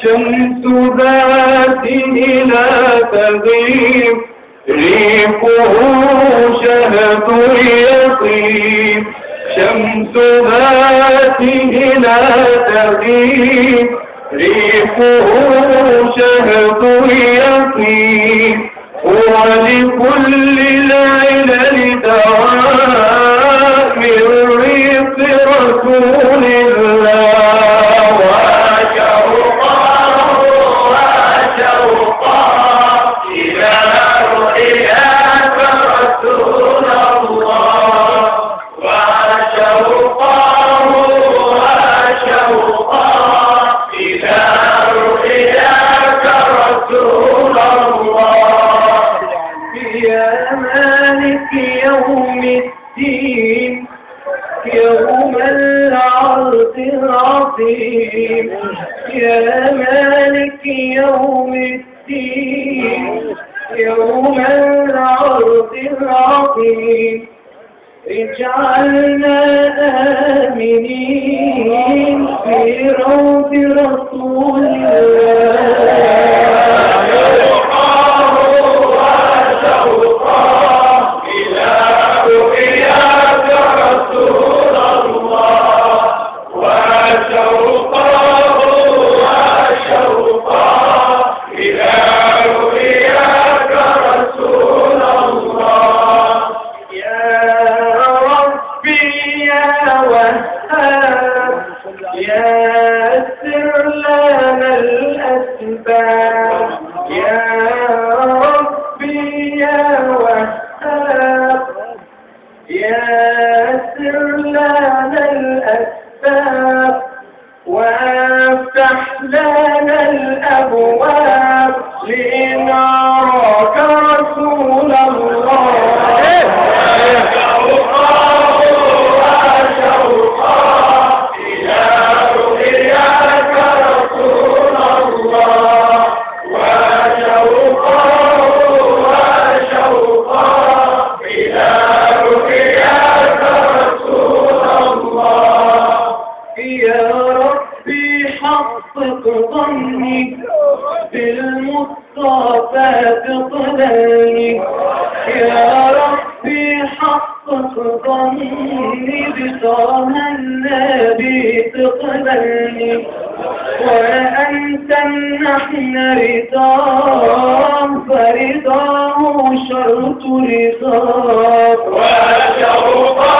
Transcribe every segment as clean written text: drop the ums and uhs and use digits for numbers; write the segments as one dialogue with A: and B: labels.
A: شمس ذات لا تغيب ريقه شهد يطيب شمس ذاته لا تغيب ريقه شهد يطيب ولكل العلل دواء من ريق رسول الله وشوقه إلى رؤياك رسول الله وشوقه إلى رؤياك رسول الله يا مالك يوم الدين يوم العرض العظيم يا مالك يوم الدين يوم العرض العظيم اجعلنا آمنين في روض رسول الله يسر لنا الأسباب يا ربي يا وهاب يسر لنا الأسباب وافتح لنا الأبواب لنراك رسول الله حقق ظني بالمصطفى تقبلني يا ربي حقق ظني بطه النبي تقبلني وأنت نحن رضاه فرضاه شرط رضاك وشوقه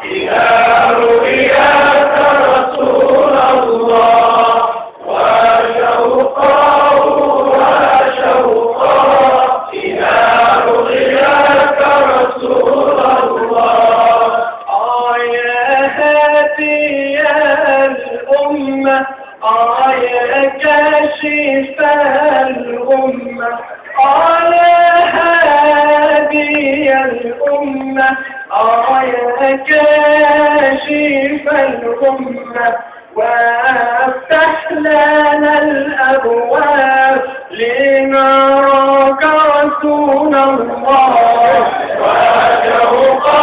A: إلى رؤياك رسول الله وشوقه إلى رؤياك رسول الله يا هادي الأمة يا كاشف الأمة يا هادي الأمة يا كاشف الأمة وافتح لنا الأبواب لنراك رسول الله وشوقه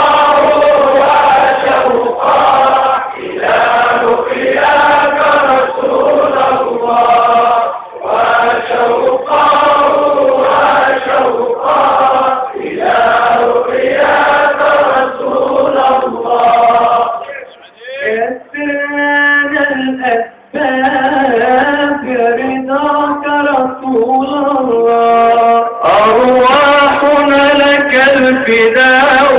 A: إلى رؤياك رسول الله وشوقه إلى رؤياك رسول الله يسر لنا الأسباب رضاك رسول الله أرواحنا لك الفداء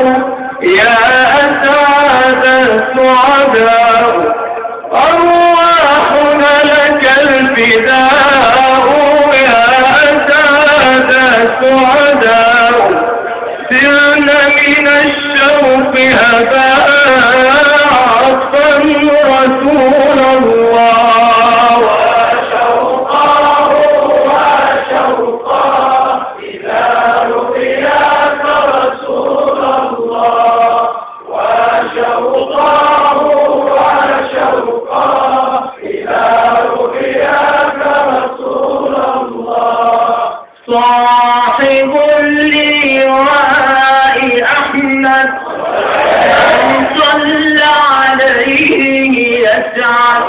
A: يا أسعد السعداء أرواحنا لك الفداء يا أسعد السعداء سرنا من الشوق هباء عطفا رسول الله وشوقه إلى رؤياك رسول الله وشوقه إلى رؤياك رسول الله صاحب اللواء أحمد من صلى عليه يسعد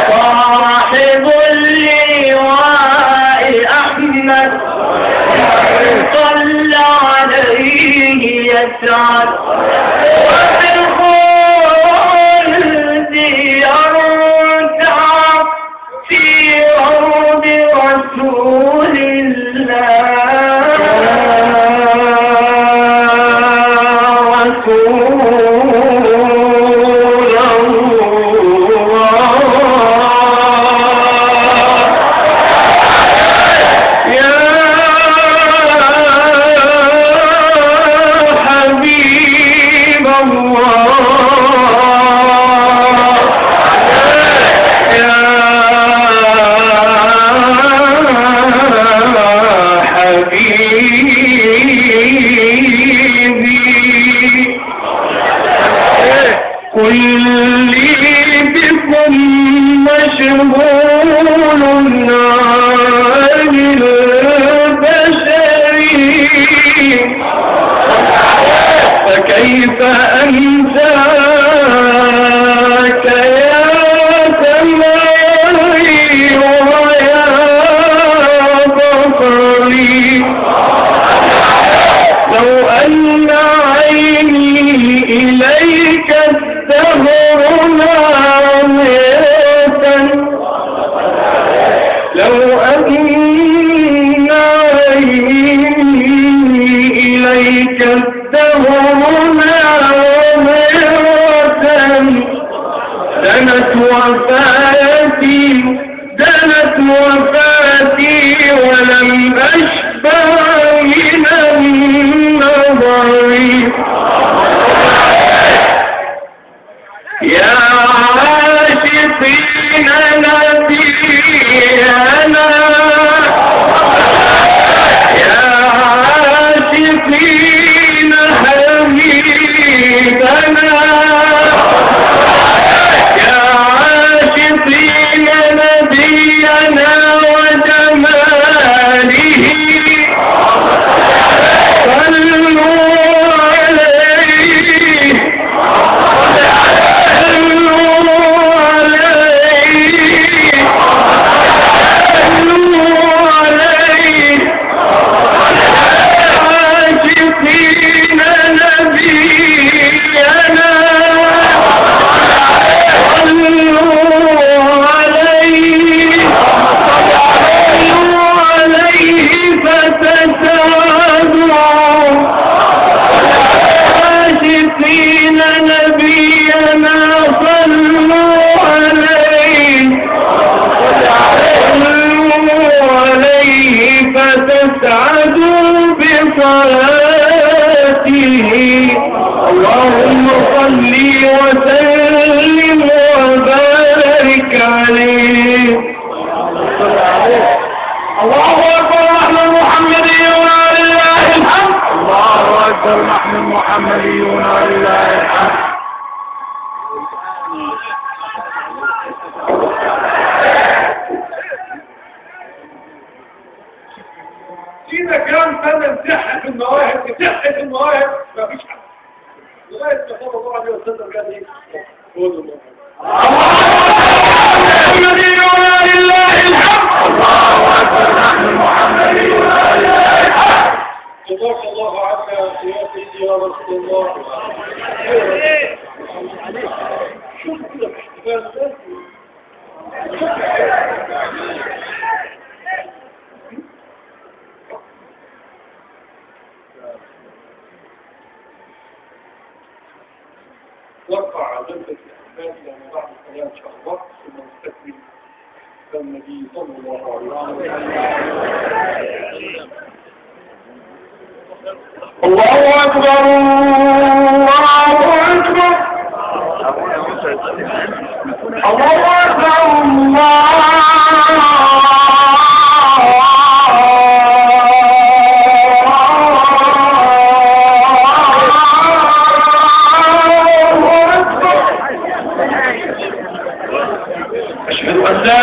A: صاحب اللواء يسعد وفي الخلد يرتع في روض رسول الله فكيف أنساك يا سمائي ويا بصري لو أن عيني إليك الدهر ناظرة لو أن عيني إليك الدهر دنت وفاتي ولم أشبع من النظر يا عاشقين نبينا يا عاشقين حبيبنا اللهم صل وسلم وبارك عليه. الله أكبر نحن المحمديون ولله الحمد.
B: الله أكبر نحن المحمديون ولله الحمد.
C: إذا كان فعلا صحة المواهب صحة المواهب مفيش حد. لغاية ما صلى الله عليه وسلم قال إيه؟ قولوا الله.
A: محمديون لله الحمد.
B: الله أكبر نحن المحمديون ولله الحمد.
C: جزاك الله عنا يا سيدي يا رسول الله. شوف كده احتفال وارفع عزمة الاحتفال لما بعد الصلاة شهر ثم نستكمل النبي صلى الله عليه وسلم.
A: الله أكبر الله أكبر الله أكبر أشهد أن لا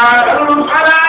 A: صلوا على